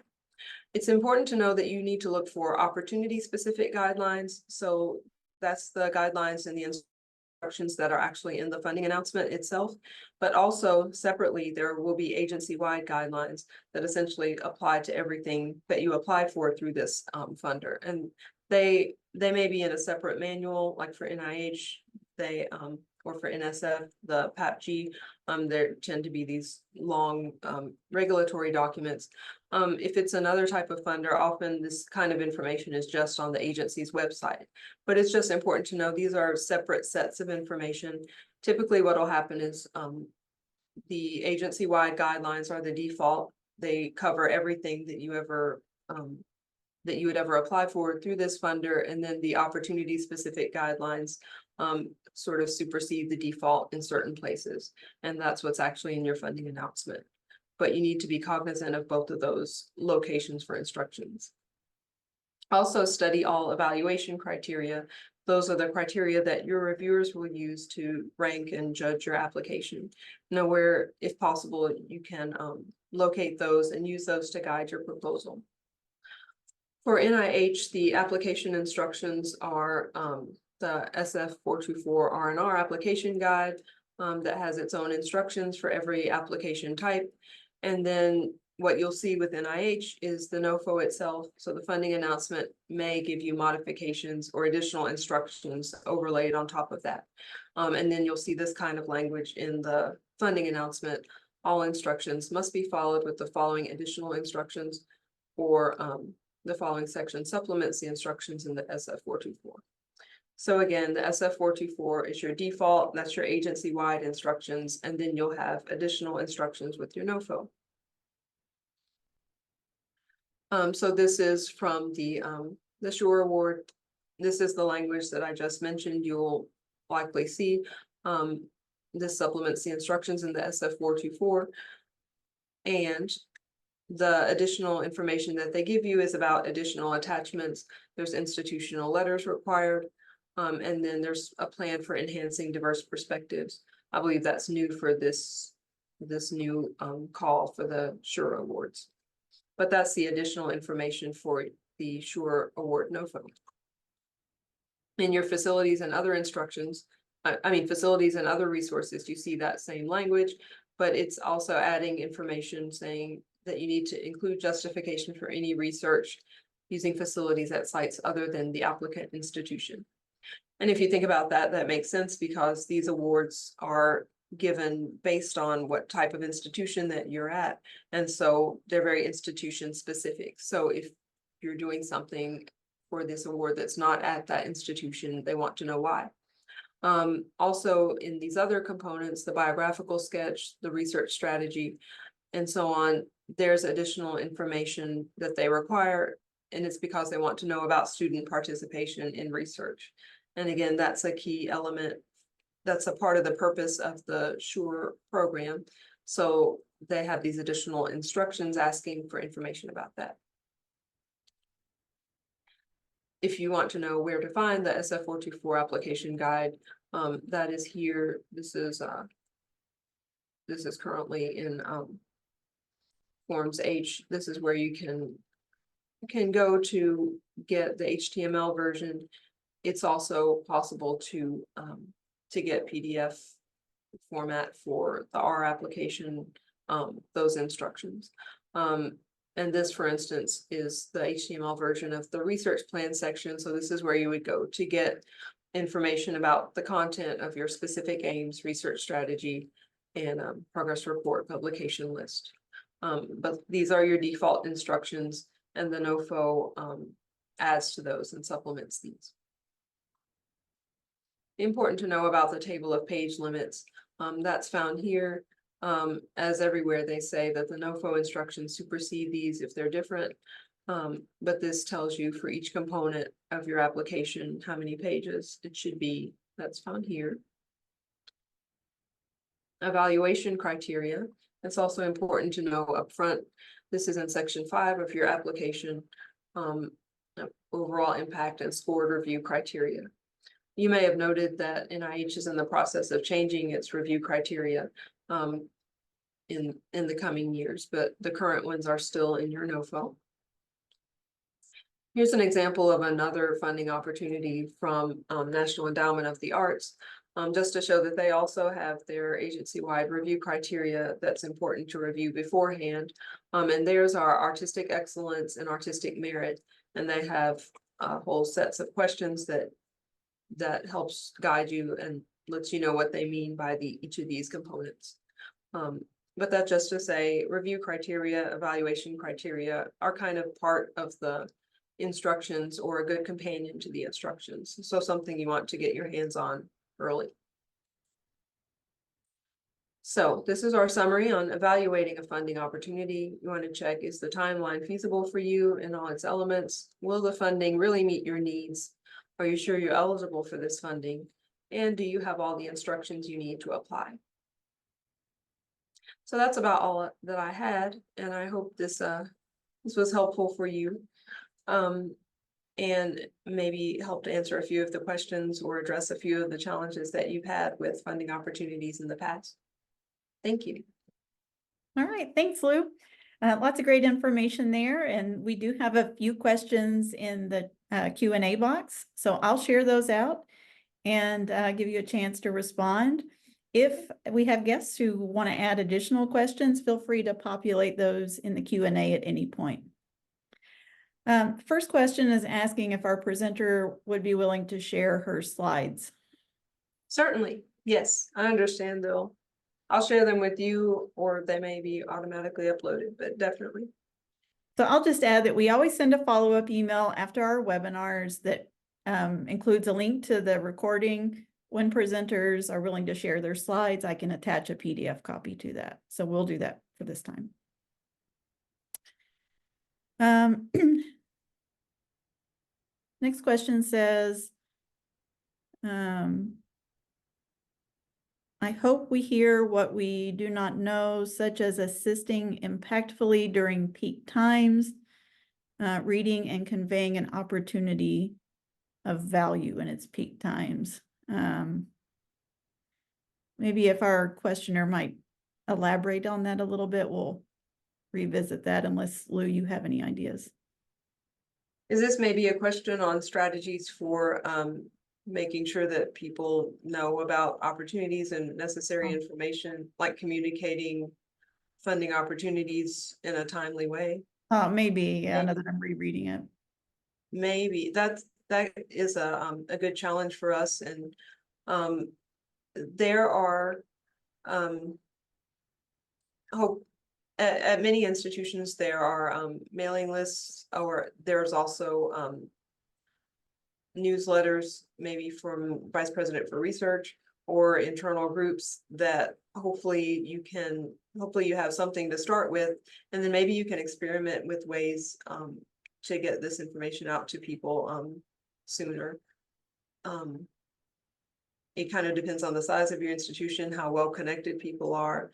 It's important to know that you need to look for opportunity-specific guidelines. So that's the guidelines and the instructions that are actually in the funding announcement itself, but also separately, there will be agency-wide guidelines that essentially apply to everything that you applied for through this funder. And they may be in a separate manual, like for NIH, or for NSF, the PAPG, there tend to be these long regulatory documents. If it's another type of funder, often this kind of information is just on the agency's website, but it's just important to know these are separate sets of information. Typically what will happen is the agency-wide guidelines are the default. They cover everything that you ever that you would ever apply for through this funder, and then the opportunity-specific guidelines sort of supersede the default in certain places, and that's what's actually in your funding announcement. But you need to be cognizant of both of those locations for instructions. Also study all evaluation criteria. Those are the criteria that your reviewers will use to rank and judge your application. Know where, if possible, you can locate those and use those to guide your proposal. For NIH, the application instructions are the SF 424 R&R application guide that has its own instructions for every application type. And then what you'll see with NIH is the NOFO itself. So the funding announcement may give you modifications or additional instructions overlaid on top of that. And then you'll see this kind of language in the funding announcement. All instructions must be followed with the following additional instructions, or the following section supplements the instructions in the SF 424. So again, the SF 424 is your default, that's your agency-wide instructions, and then you'll have additional instructions with your NOFO. So this is from the SuRE award. This is the language that I just mentioned. You'll likely see this supplements the instructions in the SF 424, and the additional information that they give you is about additional attachments. There's institutional letters required, and then there's a plan for enhancing diverse perspectives. I believe that's new for this new call for the SuRE awards. But that's the additional information for the SuRE award NOFO. In your facilities and other instructions, facilities and other resources, you see that same language, but it's also adding information saying that you need to include justification for any research using facilities at sites other than the applicant institution. And if you think about that, that makes sense, because these awards are given based on what type of institution that you're at. And so they're very institution specific. So if you're doing something for this award that's not at that institution, they want to know why. Also in these other components, the biographical sketch, the research strategy, and so on, there's additional information that they require, and it's because they want to know about student participation in research. And again, that's a key element that's a part of the purpose of the SuRE program. So they have these additional instructions asking for information about that. If you want to know where to find the SF424 application guide, that is here. This is currently in Forms H. This is where you can go to get the HTML version. It's also possible to get PDF format for the R application, those instructions. And this, for instance, is the HTML version of the research plan section. So this is where you would go to get information about the content of your specific aims, research strategy, and progress report publication list. But these are your default instructions, and the NOFO adds to those and supplements these. Important to know about the table of page limits. That's found here. As everywhere, they say that the NOFO instructions supersede these if they're different. But this tells you for each component of your application how many pages it should be. That's found here. Evaluation criteria. It's also important to know upfront. This is in section 5 of your application. Overall impact and scored review criteria. You may have noted that NIH is in the process of changing its review criteria in the coming years, but the current ones are still in your NOFO. Here's an example of another funding opportunity from National Endowment of the Arts, just to show that they also have their agency-wide review criteria that's important to review beforehand. And theirs are artistic excellence and artistic merit, and they have whole sets of questions that helps guide you and lets you know what they mean by each of these components. But that's just to say review criteria, evaluation criteria are kind of part of the instructions or a good companion to the instructions. So something you want to get your hands on early. So this is our summary on evaluating a funding opportunity. You want to check, is the timeline feasible for you in all its elements? Will the funding really meet your needs? Are you sure you're eligible for this funding? And do you have all the instructions you need to apply? So that's about all that I had, and I hope this was helpful for you, and maybe help to answer a few of the questions or address a few of the challenges that you've had with funding opportunities in the past. Thank you. All right, thanks, Lou. Lots of great information there, and we do have a few questions in the Q&A box, so I'll share those out and give you a chance to respond. If we have guests who want to add additional questions, feel free to populate those in the Q&A at any point. First question is asking if our presenter would be willing to share her slides. Certainly, yes, I understand though. I'll share them with you, or they may be automatically uploaded, but definitely. So I'll just add that we always send a follow-up email after our webinars that includes a link to the recording. When presenters are willing to share their slides, I can attach a PDF copy to that. So we'll do that for this time. Next question says, I hope we hear what we do not know, such as assisting impactfully during peak times, reading and conveying an opportunity of value in its peak times. Maybe if our questioner might elaborate on that a little bit, we'll revisit that, unless, Lou, you have any ideas. Is this maybe a question on strategies for making sure that people know about opportunities and necessary information, like communicating funding opportunities in a timely way? Maybe, yeah, now that I'm rereading it. Maybe that is a good challenge for us, and there are at many institutions there are mailing lists, or there's also newsletters, maybe from Vice President for Research or internal groups that hopefully you have something to start with, and then maybe you can experiment with ways to get this information out to people sooner. it kind of depends on the size of your institution, how well connected people are,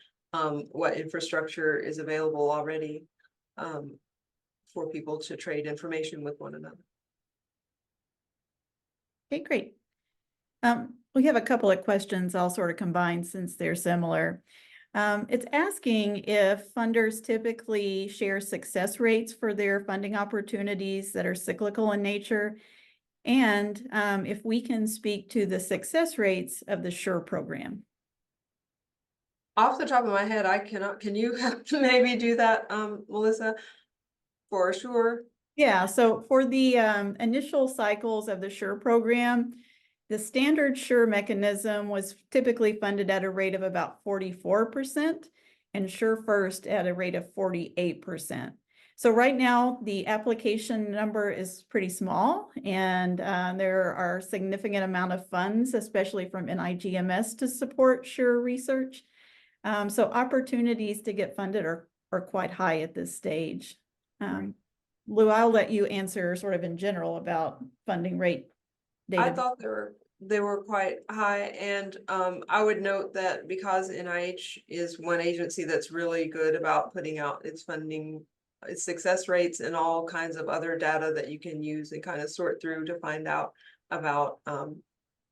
what infrastructure is available already for people to trade information with one another. Okay, great. We have a couple of questions I'll sort of combine since they're similar. It's asking if funders typically share success rates for their funding opportunities that are cyclical in nature, and if we can speak to the success rates of the SuRE program. Off the top of my head, I cannot. Can you maybe do that, Melissa? For sure. Yeah, so for the initial cycles of the SuRE program, the standard SuRE mechanism was typically funded at a rate of about 44%, and SuRE First at a rate of 48%. So right now, the application number is pretty small, and there are a significant amount of funds, especially from NIGMS, to support SuRE research. So opportunities to get funded are quite high at this stage. Right. Lou, I'll let you answer sort of in general about funding rate data. I thought they were quite high, and I would note that because NIH is one agency that's really good about putting out its funding, its success rates, and all kinds of other data that you can use and kind of sort through to find out about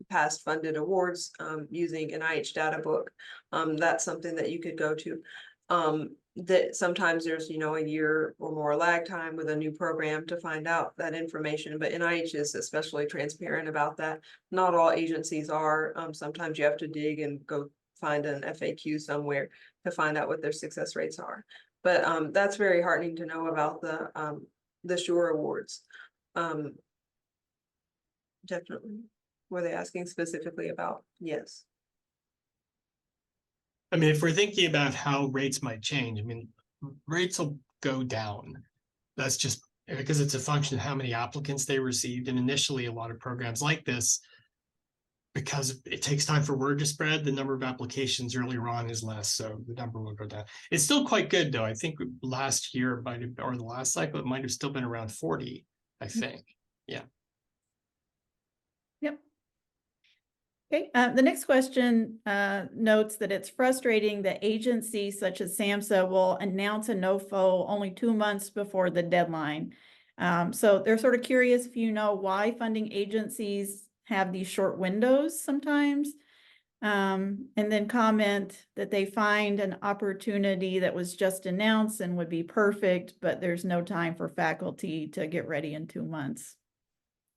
past funded awards using NIH data book. That's something that you could go to. That sometimes there's, you know, a year or more lag time with a new program to find out that information, but NIH is especially transparent about that. Not all agencies are. Sometimes you have to dig and go find an FAQ somewhere to find out what their success rates are. But that's very heartening to know about the SuRE awards. Definitely. Were they asking specifically about? Yes. I mean, if we're thinking about how rates might change, I mean, rates will go down. That's just because it's a function of how many applicants they received. And initially, a lot of programs like this, because it takes time for word to spread, the number of applications earlier on is less, so the number will go down. It's still quite good, though. I think last year, or the last cycle, it might have still been around 40, I think. Yeah. Yep. Okay, the next question notes that it's frustrating that agencies such as SAMHSA will announce a no-FO only 2 months before the deadline. So they're sort of curious if you know why funding agencies have these short windows sometimes. And then comment that they find an opportunity that was just announced and would be perfect, but there's no time for faculty to get ready in 2 months.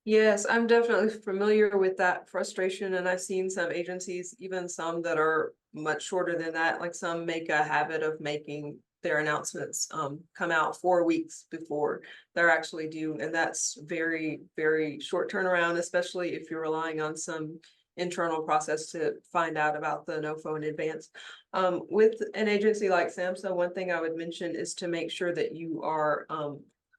Yes, I'm definitely familiar with that frustration, and I've seen some agencies, even some that are much shorter than that, like some make a habit of making their announcements come out 4 weeks before they're actually due, and that's very, very short turnaround, especially if you're relying on some internal process to find out about the no-FO in advance. With an agency like SAMHSA, one thing I would mention is to make sure that you are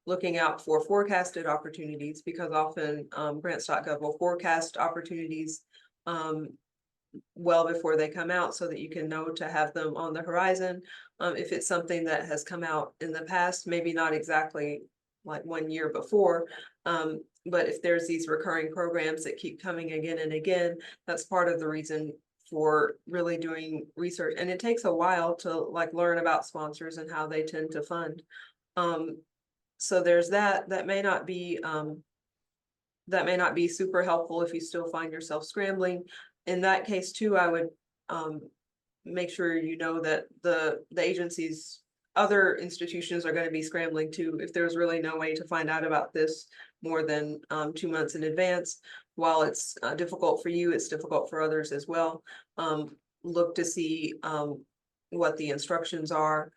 looking out for forecasted opportunities, because often Grants.gov will forecast opportunities well before they come out so that you can know to have them on the horizon. If it's something that has come out in the past, maybe not exactly like 1 year before, but if there's these recurring programs that keep coming again and again, that's part of the reason for really doing research. And it takes a while to like learn about sponsors and how they tend to fund. So there's that may not be super helpful if you still find yourself scrambling. In that case too, I would make sure you know that the agencies, other institutions are going to be scrambling too. If there's really no way to find out about this more than 2 months in advance, while it's difficult for you, it's difficult for others as well. Look to see what the instructions are.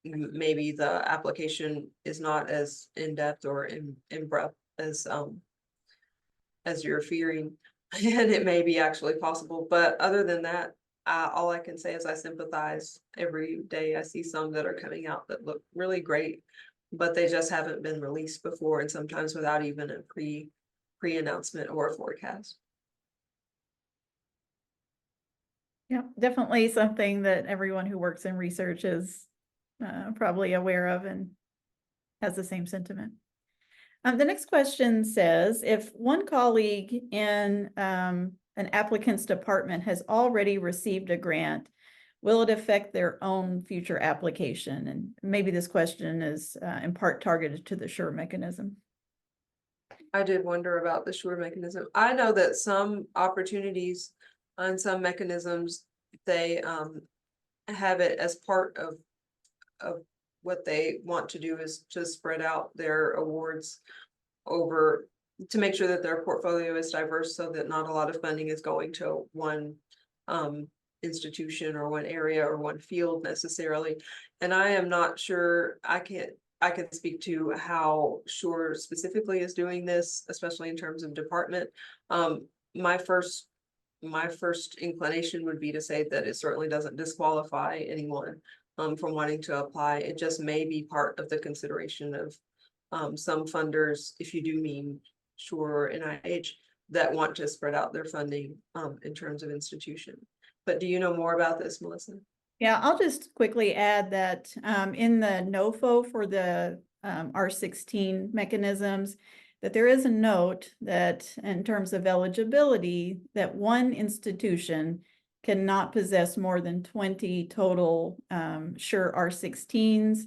Maybe the application is not as in-depth or in breadth as you're fearing, and it may be actually possible. But other than that, all I can say is I sympathize. Every day I see some that are coming out that look really great, but they just haven't been released before, and sometimes without even a pre-announcement or a forecast. Yeah, definitely something that everyone who works in research is probably aware of and has the same sentiment. The next question says, if one colleague in a an applicant's department has already received a grant, will it affect their own future application? And maybe this question is in part targeted to the SuRE mechanism. I did wonder about the SuRE mechanism. I know that some opportunities and some mechanisms, they have it as part of what they want to do is to spread out their awards over, to make sure that their portfolio is diverse so that not a lot of funding is going to one institution or one area or one field necessarily. And I am not sure, I can speak to how SuRE specifically is doing this, especially in terms of department. My first inclination would be to say that it certainly doesn't disqualify anyone from wanting to apply. It just may be part of the consideration of some funders, if you do mean SuRE or NIH, that want to spread out their funding in terms of institution. But do you know more about this, Melissa? Yeah, I'll just quickly add that in the NOFO for the R16 mechanisms, that there is a note that in terms of eligibility, that one institution cannot possess more than 20 total SuRE R16s.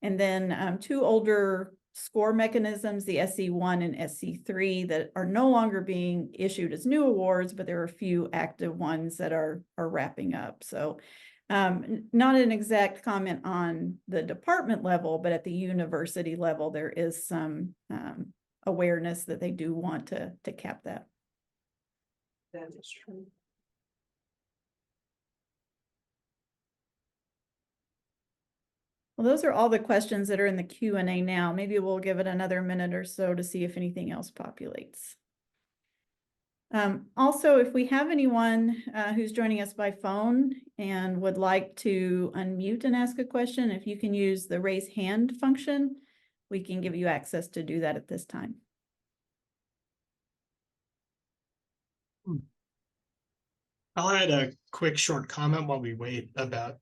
And then 2 older score mechanisms, the SC1 and SC3, that are no longer being issued as new awards, but there are a few active ones that are wrapping up. So not an exact comment on the department level, but at the university level, there is some awareness that they do want to cap that. That is true. Well, those are all the questions that are in the Q&A now. Maybe we'll give it another minute or so to see if anything else populates. Also, if we have anyone who's joining us by phone and would like to unmute and ask a question, if you can use the raise hand function, we can give you access to do that at this time. I'll add a quick short comment while we wait about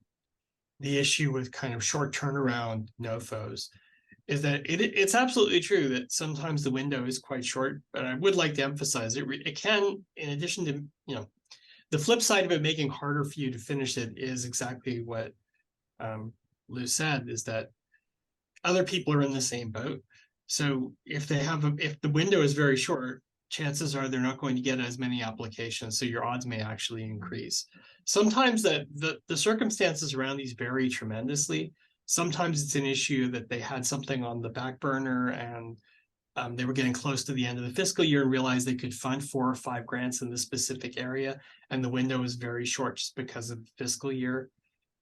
the issue with kind of short turnaround NOFOs. Is that it's absolutely true that sometimes the window is quite short, but I would like to emphasize it can, in addition to, the flip side of it making harder for you to finish it is exactly what Lou said, is that other people are in the same boat. So if the window is very short, chances are they're not going to get as many applications, so your odds may actually increase. Sometimes the circumstances around these vary tremendously. Sometimes it's an issue that they had something on the back burner and they were getting close to the end of the fiscal year and realized they could fund 4 or 5 grants in this specific area, and the window is very short just because of the fiscal year.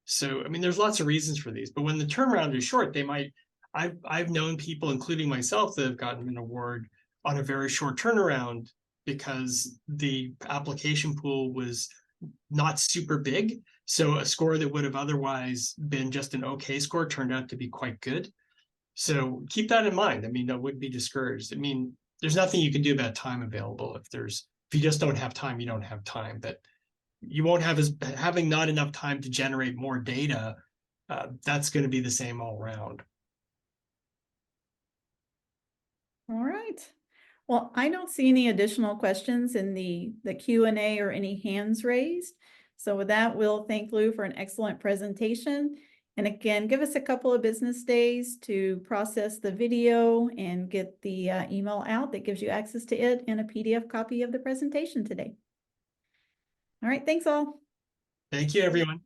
So, I mean, there's lots of reasons for these, but when the turnaround is short, they might, I've known people, including myself, that have gotten an award on a very short turnaround because the application pool was not super big. So a score that would have otherwise been just an okay score turned out to be quite good. So keep that in mind. I mean, I would be discouraged. I mean, there's nothing you can do about time available. If you just don't have time, you don't have time. But you won't have having not enough time to generate more data. That's going to be the same all around. All right. Well, I don't see any additional questions in the Q&A or any hands raised. So with that, we'll thank Lou for an excellent presentation. And again, give us a couple of business days to process the video and get the email out that gives you access to it and a PDF copy of the presentation today. All right, thanks all. Thank you, everyone.